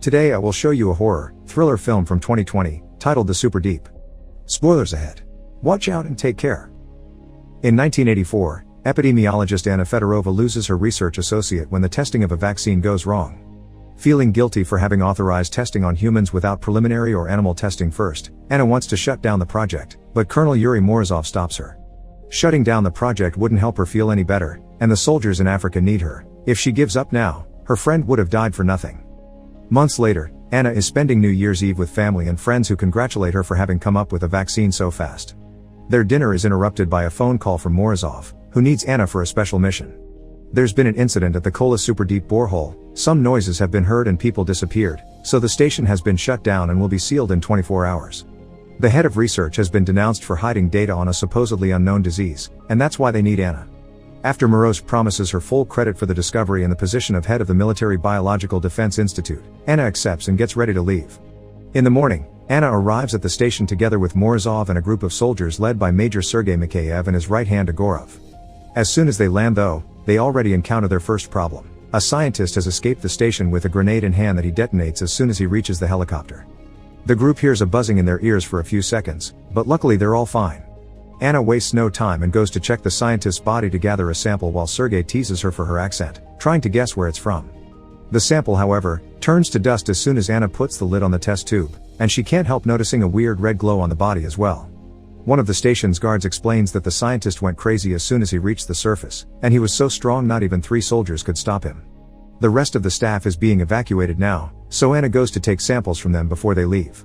Today I will show you a horror, thriller film from 2020, titled The Super Deep. Spoilers ahead. Watch out and take care. In 1984, epidemiologist Anna Fedorova loses her research associate when the testing of a vaccine goes wrong. Feeling guilty for having authorized testing on humans without preliminary or animal testing first, Anna wants to shut down the project, but Colonel Yuri Morozov stops her. Shutting down the project wouldn't help her feel any better, and the soldiers in Africa need her. If she gives up now, her friend would have died for nothing. Months later, Anna is spending New Year's Eve with family and friends who congratulate her for having come up with a vaccine so fast. Their dinner is interrupted by a phone call from Morozov, who needs Anna for a special mission. There's been an incident at the Kola Super Deep borehole, some noises have been heard and people disappeared, so the station has been shut down and will be sealed in 24 hours. The head of research has been denounced for hiding data on a supposedly unknown disease, and that's why they need Anna. After Morozov promises her full credit for the discovery and the position of head of the Military Biological Defense Institute, Anna accepts and gets ready to leave. In the morning, Anna arrives at the station together with Morozov and a group of soldiers led by Major Sergei Mikheyev and his right hand Agorov. As soon as they land though, they already encounter their first problem. A scientist has escaped the station with a grenade in hand that he detonates as soon as he reaches the helicopter. The group hears a buzzing in their ears for a few seconds, but luckily they're all fine. Anna wastes no time and goes to check the scientist's body to gather a sample while Sergei teases her for her accent, trying to guess where it's from. The sample, however, turns to dust as soon as Anna puts the lid on the test tube, and she can't help noticing a weird red glow on the body as well. One of the station's guards explains that the scientist went crazy as soon as he reached the surface, and he was so strong not even 3 soldiers could stop him. The rest of the staff is being evacuated now, so Anna goes to take samples from them before they leave.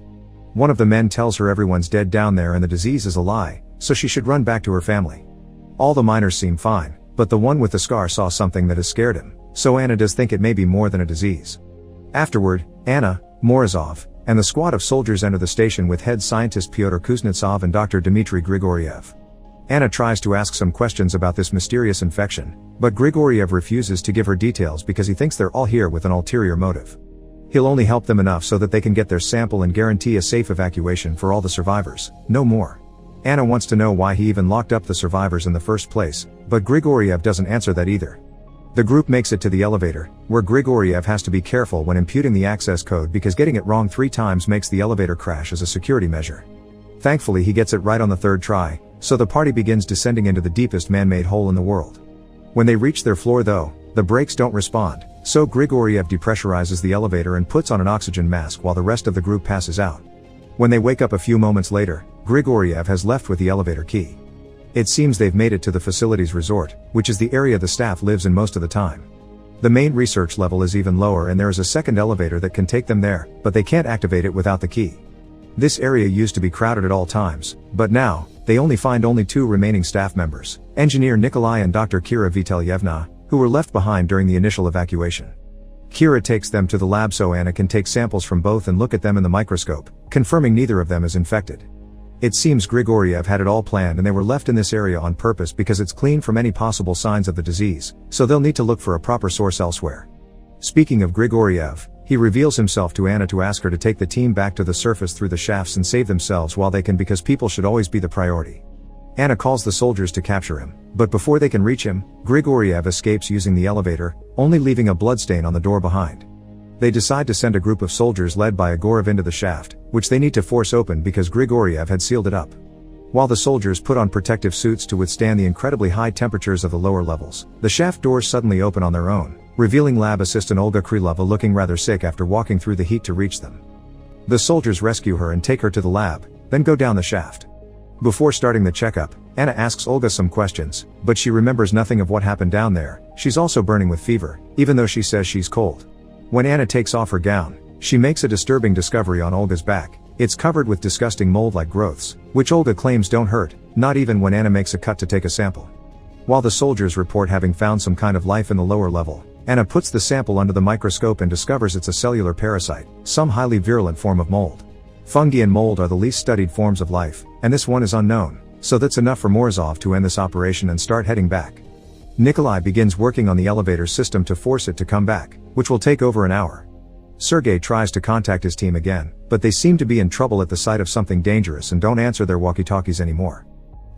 One of the men tells her everyone's dead down there and the disease is a lie, so she should run back to her family. All the miners seem fine, but the one with the scar saw something that has scared him, so Anna does think it may be more than a disease. Afterward, Anna, Morozov, and the squad of soldiers enter the station with head scientist Pyotr Kuznetsov and Dr. Dmitry Grigoriev. Anna tries to ask some questions about this mysterious infection, but Grigoriev refuses to give her details because he thinks they're all here with an ulterior motive. He'll only help them enough so that they can get their sample and guarantee a safe evacuation for all the survivors, no more. Anna wants to know why he even locked up the survivors in the first place, but Grigoriev doesn't answer that either. The group makes it to the elevator, where Grigoriev has to be careful when imputing the access code because getting it wrong 3 times makes the elevator crash as a security measure. Thankfully he gets it right on the 3rd try, so the party begins descending into the deepest man-made hole in the world. When they reach their floor though, the brakes don't respond, so Grigoriev depressurizes the elevator and puts on an oxygen mask while the rest of the group passes out. When they wake up a few moments later, Grigoriev has left with the elevator key. It seems they've made it to the facility's resort, which is the area the staff lives in most of the time. The main research level is even lower and there is a second elevator that can take them there, but they can't activate it without the key. This area used to be crowded at all times, but now, they find only 2 remaining staff members, engineer Nikolai and Dr. Kira Vitalyevna, who were left behind during the initial evacuation. Kira takes them to the lab so Anna can take samples from both and look at them in the microscope, confirming neither of them is infected. It seems Grigoriev had it all planned and they were left in this area on purpose because it's clean from any possible signs of the disease, so they'll need to look for a proper source elsewhere. Speaking of Grigoriev, he reveals himself to Anna to ask her to take the team back to the surface through the shafts and save themselves while they can because people should always be the priority. Anna calls the soldiers to capture him, but before they can reach him, Grigoriev escapes using the elevator, only leaving a bloodstain on the door behind. They decide to send a group of soldiers led by Agorov into the shaft, which they need to force open because Grigoriev had sealed it up. While the soldiers put on protective suits to withstand the incredibly high temperatures of the lower levels, the shaft doors suddenly open on their own, revealing lab assistant Olga Krylova looking rather sick after walking through the heat to reach them. The soldiers rescue her and take her to the lab, then go down the shaft. Before starting the checkup, Anna asks Olga some questions, but she remembers nothing of what happened down there. She's also burning with fever, even though she says she's cold. When Anna takes off her gown, she makes a disturbing discovery on Olga's back. It's covered with disgusting mold-like growths, which Olga claims don't hurt, not even when Anna makes a cut to take a sample. While the soldiers report having found some kind of life in the lower level, Anna puts the sample under the microscope and discovers it's a cellular parasite, some highly virulent form of mold. Fungi and mold are the least studied forms of life, and this one is unknown, so that's enough for Morozov to end this operation and start heading back. Nikolai begins working on the elevator system to force it to come back, which will take over an hour. Sergei tries to contact his team again, but they seem to be in trouble at the sight of something dangerous and don't answer their walkie-talkies anymore.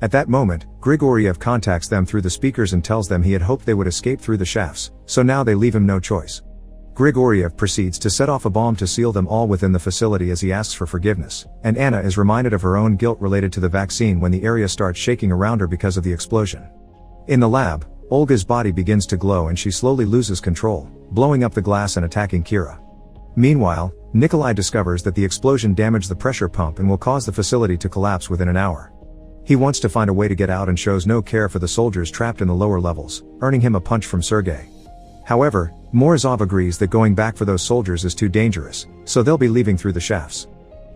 At that moment, Grigoriev contacts them through the speakers and tells them he had hoped they would escape through the shafts, so now they leave him no choice. Grigoriev proceeds to set off a bomb to seal them all within the facility as he asks for forgiveness, and Anna is reminded of her own guilt related to the vaccine when the area starts shaking around her because of the explosion. In the lab, Olga's body begins to glow and she slowly loses control, blowing up the glass and attacking Kira. Meanwhile, Nikolai discovers that the explosion damaged the pressure pump and will cause the facility to collapse within an hour. He wants to find a way to get out and shows no care for the soldiers trapped in the lower levels, earning him a punch from Sergei. However, Morozov agrees that going back for those soldiers is too dangerous, so they'll be leaving through the shafts.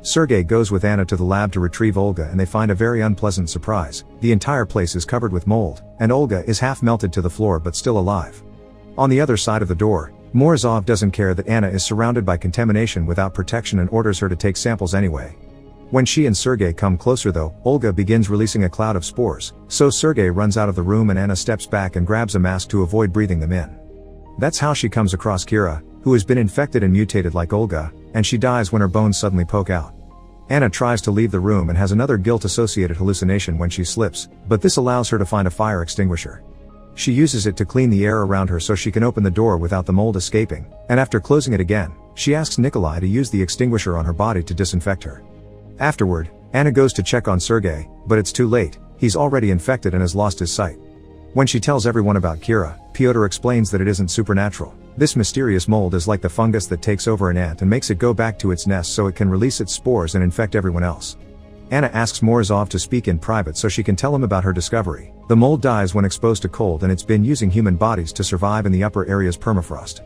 Sergei goes with Anna to the lab to retrieve Olga and they find a very unpleasant surprise. The entire place is covered with mold, and Olga is half melted to the floor but still alive. On the other side of the door, Morozov doesn't care that Anna is surrounded by contamination without protection and orders her to take samples anyway. When she and Sergei come closer though, Olga begins releasing a cloud of spores, so Sergei runs out of the room and Anna steps back and grabs a mask to avoid breathing them in. That's how she comes across Kira, who has been infected and mutated like Olga, and she dies when her bones suddenly poke out. Anna tries to leave the room and has another guilt-associated hallucination when she slips, but this allows her to find a fire extinguisher. She uses it to clean the air around her so she can open the door without the mold escaping, and after closing it again, she asks Nikolai to use the extinguisher on her body to disinfect her. Afterward, Anna goes to check on Sergei, but it's too late, he's already infected and has lost his sight. When she tells everyone about Kira, Pyotr explains that it isn't supernatural. This mysterious mold is like the fungus that takes over an ant and makes it go back to its nest so it can release its spores and infect everyone else. Anna asks Morozov to speak in private so she can tell him about her discovery. The mold dies when exposed to cold and it's been using human bodies to survive in the upper area's permafrost.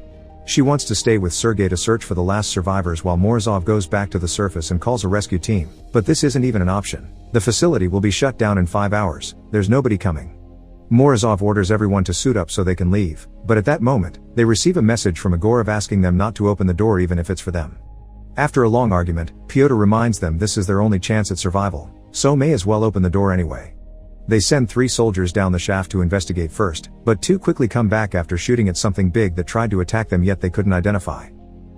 She wants to stay with Sergei to search for the last survivors while Morozov goes back to the surface and calls a rescue team, but this isn't even an option. The facility will be shut down in 5 hours, there's nobody coming. Morozov orders everyone to suit up so they can leave, but at that moment, they receive a message from Egorov asking them not to open the door even if it's for them. After a long argument, Pyotr reminds them this is their only chance at survival, so may as well open the door anyway. They send 3 soldiers down the shaft to investigate first, but 2 quickly come back after shooting at something big that tried to attack them yet they couldn't identify.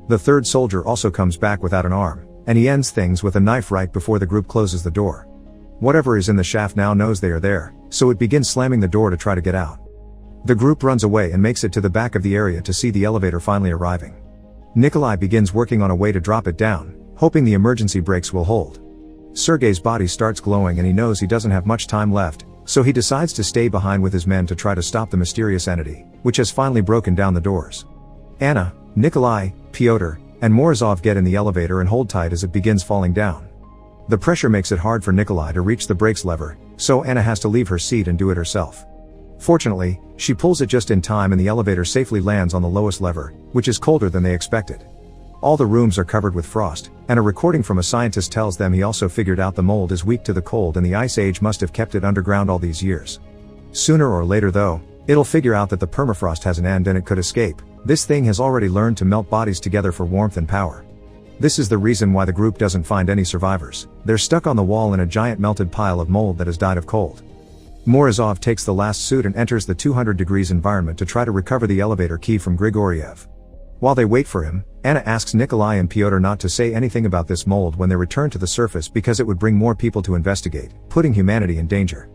The 3rd soldier also comes back without an arm, and he ends things with a knife right before the group closes the door. Whatever is in the shaft now knows they are there, so it begins slamming the door to try to get out. The group runs away and makes it to the back of the area to see the elevator finally arriving. Nikolai begins working on a way to drop it down, hoping the emergency brakes will hold. Sergei's body starts glowing and he knows he doesn't have much time left, so he decides to stay behind with his men to try to stop the mysterious entity, which has finally broken down the doors. Anna, Nikolai, Pyotr, and Morozov get in the elevator and hold tight as it begins falling down. The pressure makes it hard for Nikolai to reach the brakes lever, so Anna has to leave her seat and do it herself. Fortunately, she pulls it just in time and the elevator safely lands on the lowest lever, which is colder than they expected. All the rooms are covered with frost, and a recording from a scientist tells them he also figured out the mold is weak to the cold and the ice age must have kept it underground all these years. Sooner or later though, it'll figure out that the permafrost has an end and it could escape. This thing has already learned to melt bodies together for warmth and power. This is the reason why the group doesn't find any survivors. They're stuck on the wall in a giant melted pile of mold that has died of cold. Morozov takes the last suit and enters the 200 degrees environment to try to recover the elevator key from Grigoriev. While they wait for him, Anna asks Nikolai and Pyotr not to say anything about this mold when they return to the surface because it would bring more people to investigate, putting humanity in danger.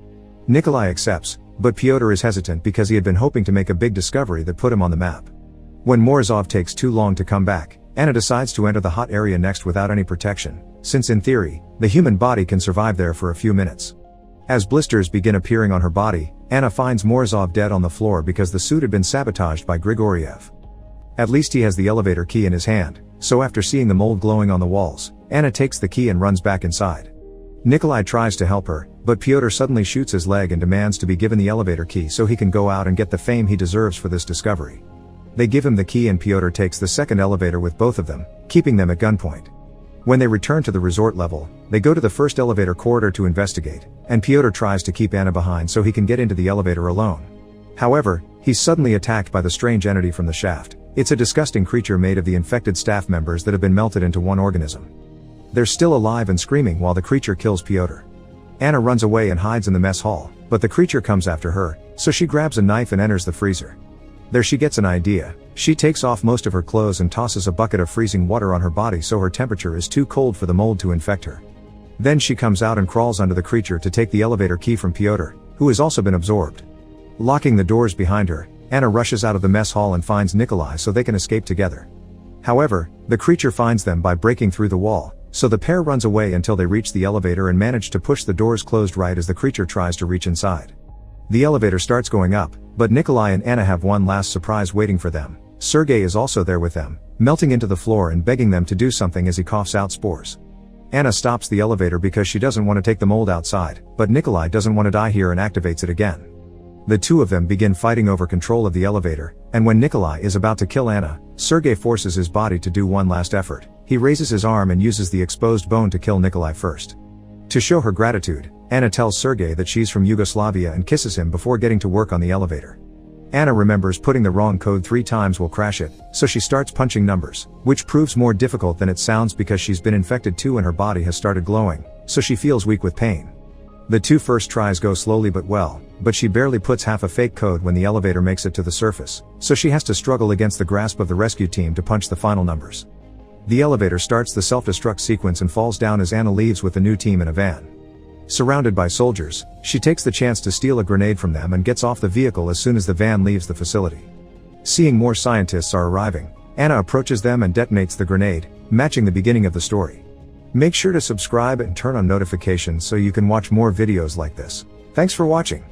Nikolai accepts, but Pyotr is hesitant because he had been hoping to make a big discovery that put him on the map. When Morozov takes too long to come back, Anna decides to enter the hot area next without any protection, since in theory, the human body can survive there for a few minutes. As blisters begin appearing on her body, Anna finds Morozov dead on the floor because the suit had been sabotaged by Grigoriev. At least he has the elevator key in his hand, so after seeing the mold glowing on the walls, Anna takes the key and runs back inside. Nikolai tries to help her, but Pyotr suddenly shoots his leg and demands to be given the elevator key so he can go out and get the fame he deserves for this discovery. They give him the key and Pyotr takes the second elevator with both of them, keeping them at gunpoint. When they return to the resort level, they go to the first elevator corridor to investigate, and Pyotr tries to keep Anna behind so he can get into the elevator alone. However, he's suddenly attacked by the strange entity from the shaft. It's a disgusting creature made of the infected staff members that have been melted into one organism. They're still alive and screaming while the creature kills Pyotr. Anna runs away and hides in the mess hall, but the creature comes after her, so she grabs a knife and enters the freezer. There she gets an idea. She takes off most of her clothes and tosses a bucket of freezing water on her body so her temperature is too cold for the mold to infect her. Then she comes out and crawls under the creature to take the elevator key from Pyotr, who has also been absorbed. Locking the doors behind her, Anna rushes out of the mess hall and finds Nikolai so they can escape together. However, the creature finds them by breaking through the wall, so the pair runs away until they reach the elevator and manage to push the doors closed right as the creature tries to reach inside. The elevator starts going up, but Nikolai and Anna have one last surprise waiting for them. Sergei is also there with them, melting into the floor and begging them to do something as he coughs out spores. Anna stops the elevator because she doesn't want to take the mold outside, but Nikolai doesn't want to die here and activates it again. The two of them begin fighting over control of the elevator, and when Nikolai is about to kill Anna, Sergei forces his body to do one last effort. He raises his arm and uses the exposed bone to kill Nikolai first. To show her gratitude, Anna tells Sergei that she's from Yugoslavia and kisses him before getting to work on the elevator. Anna remembers putting the wrong code 3 times will crash it, so she starts punching numbers, which proves more difficult than it sounds because she's been infected too and her body has started glowing, so she feels weak with pain. The 2 first tries go slowly but well, but she barely puts half a fake code when the elevator makes it to the surface, so she has to struggle against the grasp of the rescue team to punch the final numbers. The elevator starts the self-destruct sequence and falls down as Anna leaves with the new team in a van. Surrounded by soldiers, she takes the chance to steal a grenade from them and gets off the vehicle as soon as the van leaves the facility. Seeing more scientists are arriving, Anna approaches them and detonates the grenade, matching the beginning of the story. Make sure to subscribe and turn on notifications so you can watch more videos like this. Thanks for watching.